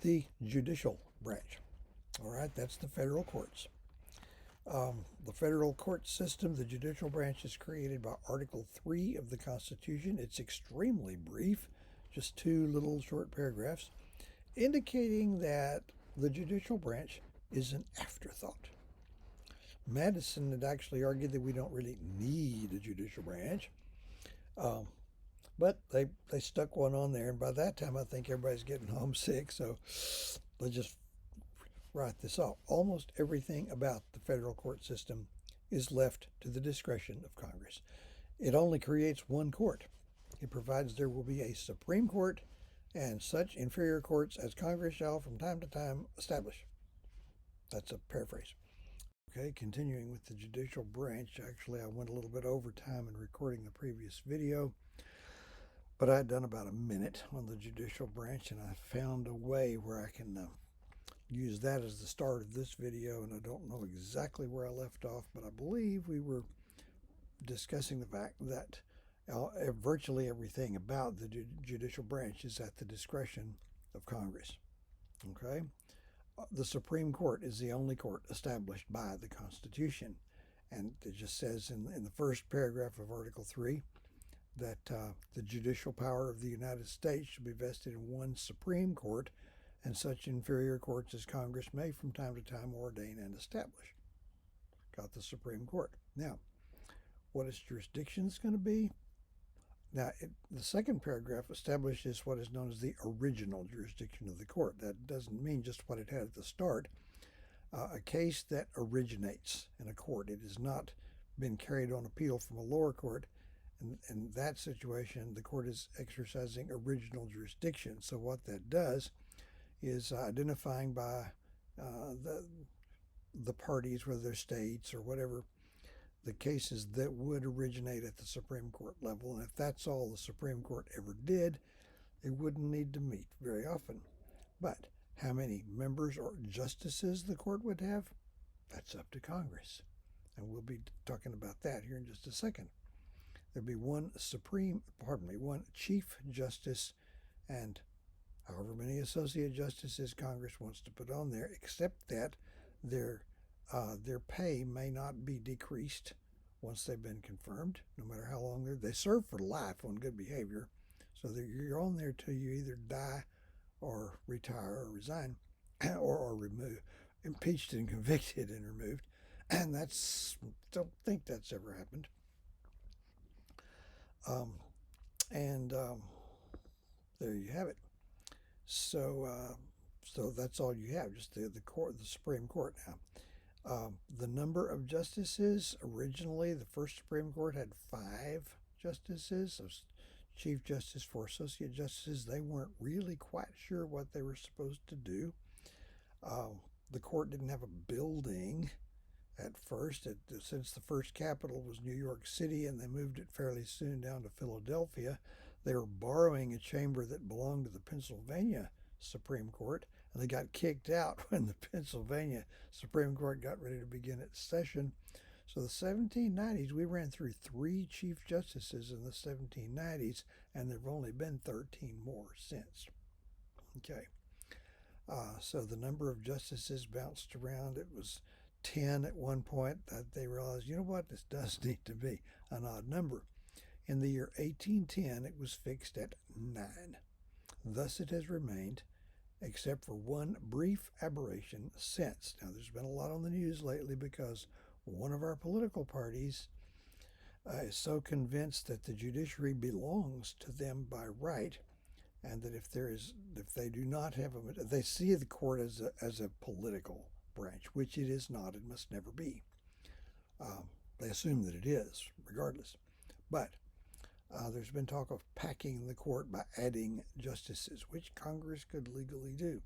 the judicial branch. All right, that's the federal courts. The federal court system, the judicial branch, is created by Article III of the Constitution. It's extremely brief, just two little short paragraphs, indicating that the judicial branch is an afterthought. Madison had actually argued that we don't really need a judicial branch, but they stuck one on there, and by that time I think everybody's getting homesick, so let's just write this off. Almost everything about the federal court system is left to the discretion of Congress. It only creates one court. It provides there will be a Supreme Court and such inferior courts as Congress shall from time to time establish. That's a paraphrase. Okay, continuing with the judicial branch. Actually, I went a little bit over time in recording the previous video, but I had done about a minute on the judicial branch, and I found a way where I can use that as the start of this video, and I don't know exactly where I left off, but I believe we were discussing the fact that virtually everything about the judicial branch is at the discretion of Congress. Okay? The Supreme Court is the only court established by the Constitution, and it just says in the first paragraph of Article III that the judicial power of the United States should be vested in one Supreme Court and such inferior courts as Congress may from time to time ordain and establish. Got the Supreme Court. Now, what its jurisdiction is going to be? Now, the second paragraph establishes what is known as the original jurisdiction of the court. That doesn't mean just what it had at the start. A case that originates in a court. It has not been carried on appeal from a lower court. In that situation, the court is exercising original jurisdiction. So what that does is identifying by the parties, whether they're states or whatever, the cases that would originate at the Supreme Court level. And if that's all the Supreme Court ever did, it wouldn't need to meet very often. But how many members or justices the court would have, that's up to Congress. And we'll be talking about that here in just a second. There'd be one Chief Justice and however many associate justices Congress wants to put on there, except that their pay may not be decreased once they've been confirmed, no matter how long they serve for life on good behavior. So you're on there till you either die or retire or resign or remove, impeached and convicted and removed. And don't think that's ever happened. There you have it. So that's all you have, just the Supreme Court now. The number of justices, originally the first Supreme Court had 5 justices, so Chief Justice, 4 Associate Justices. They weren't really quite sure what they were supposed to do. The court didn't have a building at first. Since the first capital was New York City and they moved it fairly soon down to Philadelphia, they were borrowing a chamber that belonged to the Pennsylvania Supreme Court, and they got kicked out when the Pennsylvania Supreme Court got ready to begin its session. So the 1790s, we ran through 3 Chief Justices in the 1790s, and there have only been 13 more since. Okay. So the number of justices bounced around. It was 10 at one point. They realized, you know what, this does need to be an odd number. In the year 1810, it was fixed at 9. Thus it has remained, except for one brief aberration since. Now, there's been a lot on the news lately because one of our political parties is so convinced that the judiciary belongs to them by right, and that if they do not have they see the court as a political branch, which it is not. It must never be. They assume that it is, regardless. But there's been talk of packing the court by adding justices, which Congress could legally do.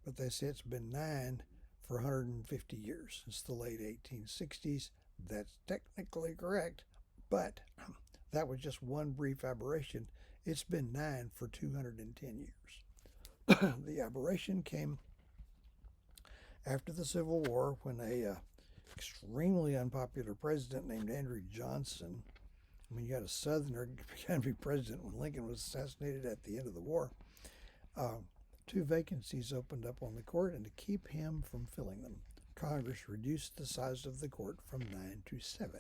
But they say it's been 9 for 150 years, since the late 1860s. That's technically correct, but that was just one brief aberration. It's been 9 for 210 years. The aberration came after the Civil War, when a extremely unpopular president named Andrew Johnson, I mean, you got a Southerner began to be president when Lincoln was assassinated at the end of the war, 2 vacancies opened up on the court, and to keep him from filling them, Congress reduced the size of the court from 9 to 7,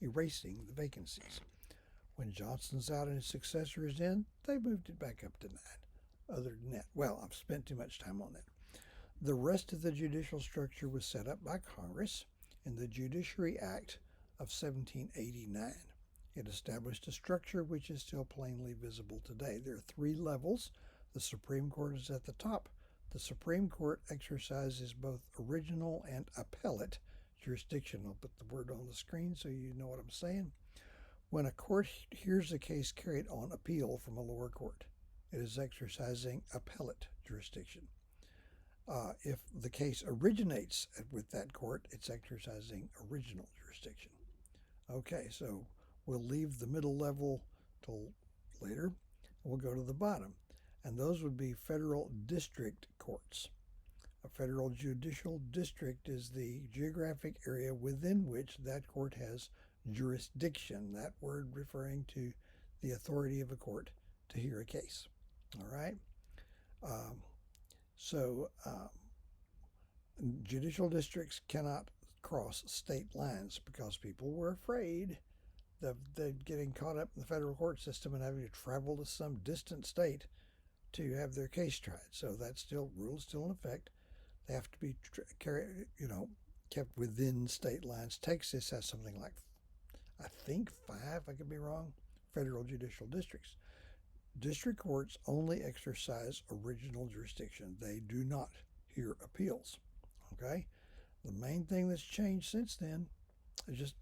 erasing the vacancies. When Johnson's out and his successor is in, they moved it back up to 9. Other than that, well, I've spent too much time on that. The rest of the judicial structure was set up by Congress in the Judiciary Act of 1789. It established a structure which is still plainly visible today. There are 3 levels. The Supreme Court is at the top. The Supreme Court exercises both original and appellate jurisdiction. I'll put the word on the screen so you know what I'm saying. When a court hears a case carried on appeal from a lower court, it is exercising appellate jurisdiction. If the case originates with that court, it's exercising original jurisdiction. Okay, so we'll leave the middle level till later. We'll go to the bottom, and those would be federal district courts. A federal judicial district is the geographic area within which that court has jurisdiction, that word referring to the authority of a court to hear a case. All right? Judicial districts cannot cross state lines because people were afraid of getting caught up in the federal court system and having to travel to some distant state to have their case tried. So that rule is still in effect. They have to be kept within state lines. Texas has something like, I think 5, I could be wrong, federal judicial districts. District courts only exercise original jurisdiction. They do not hear appeals. Okay? The main thing that's changed since then is just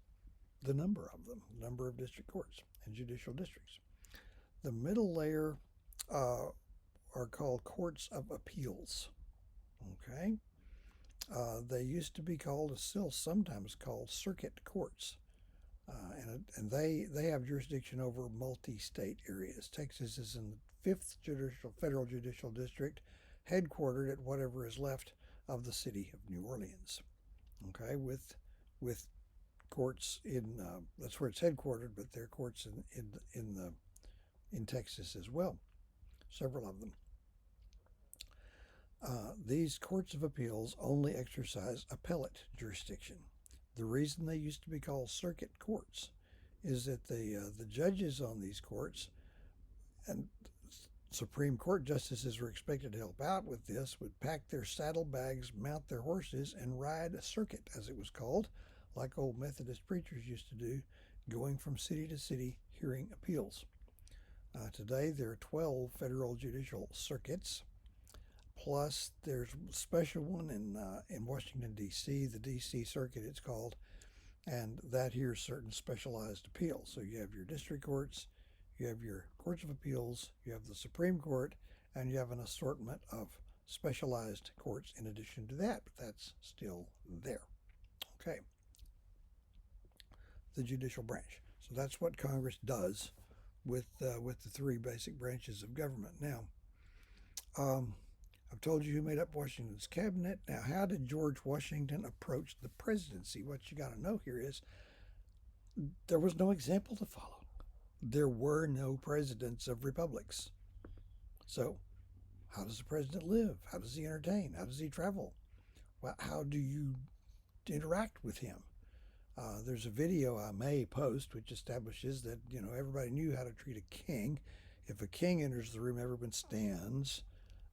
the number of them, the number of district courts and judicial districts. The middle layer are called courts of appeals. Okay? They used to be called, still sometimes called, circuit courts. And they have jurisdiction over multi-state areas. Texas is in the 5th Federal Judicial District, headquartered at whatever is left of the city of New Orleans. Okay, with courts in that's where it's headquartered, but there are courts in Texas as well, several of them. These courts of appeals only exercise appellate jurisdiction. The reason they used to be called circuit courts is that the judges on these courts and Supreme Court justices were expected to help out with this, would pack their saddlebags, mount their horses, and ride a circuit, as it was called, like old Methodist preachers used to do, going from city to city hearing appeals. Today there are 12 federal judicial circuits, plus there's a special one in Washington, D.C., the D.C. Circuit it's called, and that hears certain specialized appeals. So you have your district courts, you have your courts of appeals, you have the Supreme Court, and you have an assortment of specialized courts in addition to that, but that's still there. Okay. The judicial branch. So that's what Congress does with the 3 basic branches of government. Now, I've told you who made up Washington's cabinet. Now, how did George Washington approach the presidency? What you got to know here is there was no example to follow. There were no presidents of republics. So how does the president live? How does he entertain? How does he travel? Well, how do you interact with him? There's a video I may post which establishes that, everybody knew how to treat a king. If a king enters the room, everyone stands.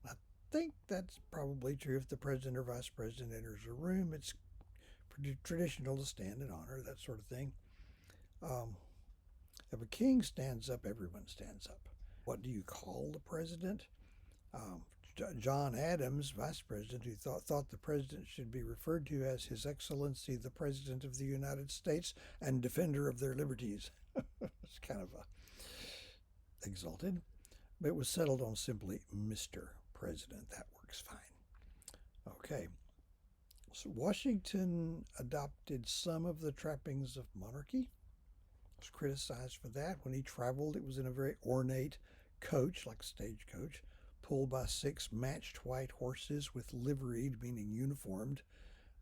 I think that's probably true. If the president or vice president enters a room, it's pretty traditional to stand in honor, that sort of thing. If a king stands up, everyone stands up. What do you call the president? John Adams, vice president, who thought the president should be referred to as His Excellency the President of the United States and defender of their liberties. It's kind of exalted. But it was settled on simply Mr. President. That works fine. Okay. So Washington adopted some of the trappings of monarchy. Was criticized for that. When he traveled, it was in a very ornate coach, like a stagecoach, pulled by 6 matched white horses with liveried, meaning uniformed,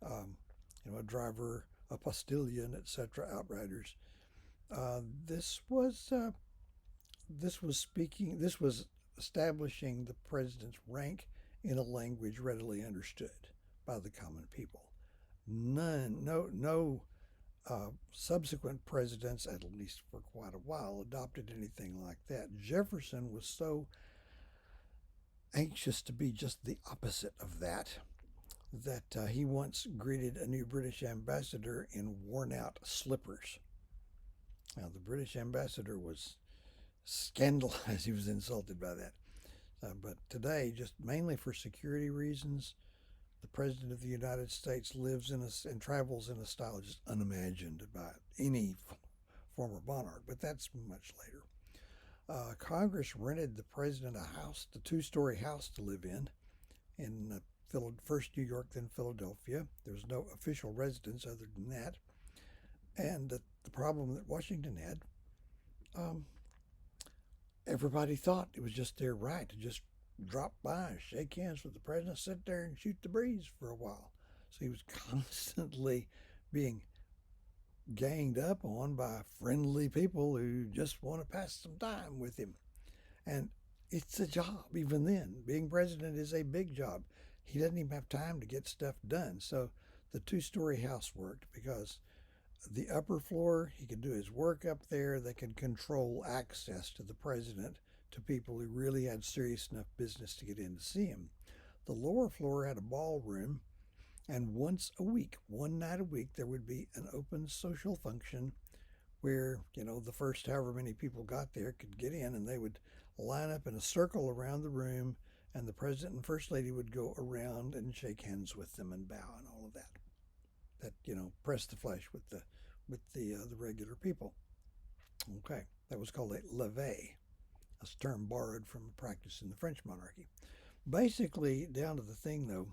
a driver, a postilion, etc., outriders. This was establishing the president's rank in a language readily understood by the common people. No subsequent presidents, at least for quite a while, adopted anything like that. Jefferson was so anxious to be just the opposite of that he once greeted a new British ambassador in worn-out slippers. Now, the British ambassador was scandalized. He was insulted by that. But today, just mainly for security reasons, the President of the United States lives and travels in a style just unimagined by any former monarch, but that's much later. Congress rented the president a house, the two-story house to live in first New York, then Philadelphia. There was no official residence other than that. And the problem that Washington had, everybody thought it was just their right to just drop by, shake hands with the president, sit there and shoot the breeze for a while. So he was constantly being ganged up on by friendly people who just want to pass some time with him. And it's a job, even then. Being president is a big job. He doesn't even have time to get stuff done. So the two-story house worked because the upper floor, he could do his work up there. They could control access to the president to people who really had serious enough business to get in to see him. The lower floor had a ballroom, and once a week, one night a week, there would be an open social function where, the first however many people got there could get in, and they would line up in a circle around the room, and the president and first lady would go around and shake hands with them and bow and all of that. Press the flesh with the regular people. Okay, that was called a levee, a term borrowed from a practice in the French monarchy. Basically, down to the thing though,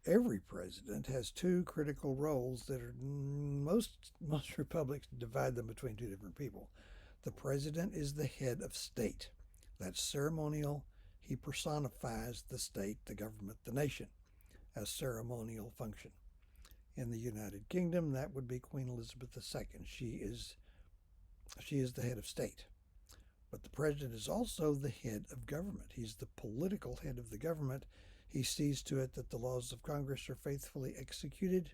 every president has two critical roles that are most republics divide them between two different people. The president is the head of state. That's ceremonial. He personifies the state, the government, the nation as ceremonial function. In the United Kingdom, that would be Queen Elizabeth II. She is the head of state. But the president is also the head of government. He's the political head of the government. He sees to it that the laws of Congress are faithfully executed.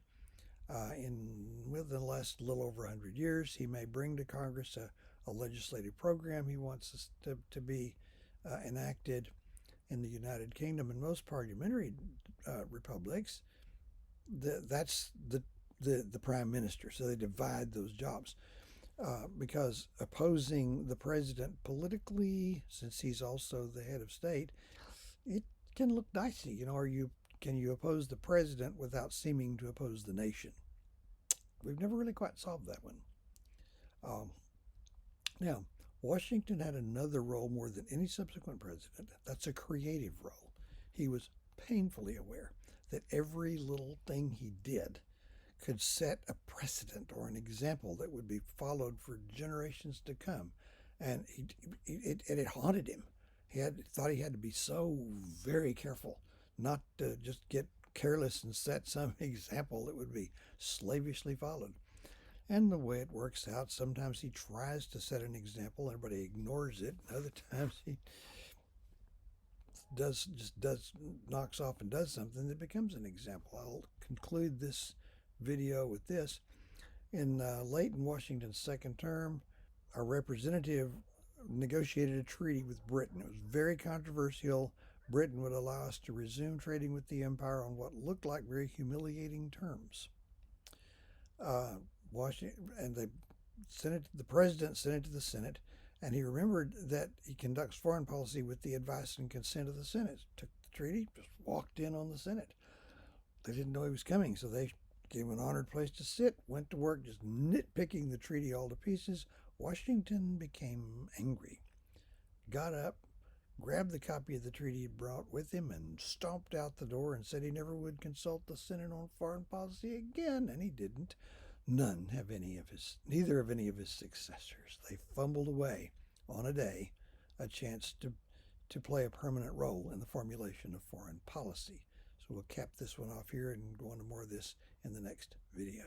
Within the last little over 100 years, he may bring to Congress a legislative program he wants to be enacted. In the United Kingdom and most parliamentary republics, that's the prime minister. So they divide those jobs because opposing the president politically, since he's also the head of state, it can look dicey. Can you oppose the president without seeming to oppose the nation? We've never really quite solved that one. Now, Washington had another role more than any subsequent president. That's a creative role. He was painfully aware that every little thing he did could set a precedent or an example that would be followed for generations to come. And it haunted him. He thought he had to be so very careful not to just get careless and set some example that would be slavishly followed. And the way it works out, sometimes he tries to set an example, everybody ignores it. Other times he knocks off and does something that becomes an example. I'll conclude this video with this. Late in Washington's second term, a representative negotiated a treaty with Britain. It was very controversial. Britain would allow us to resume trading with the empire on what looked like very humiliating terms. The president sent it to the Senate, and he remembered that he conducts foreign policy with the advice and consent of the Senate. Took the treaty, just walked in on the Senate. They didn't know he was coming, so they gave him an honored place to sit, went to work just nitpicking the treaty all to pieces. Washington became angry, got up, grabbed the copy of the treaty he brought with him, and stomped out the door and said he never would consult the Senate on foreign policy again, and he didn't. Neither of any of his successors. They fumbled away on a day a chance to play a permanent role in the formulation of foreign policy. So we'll cap this one off here and go on to more of this in the next video.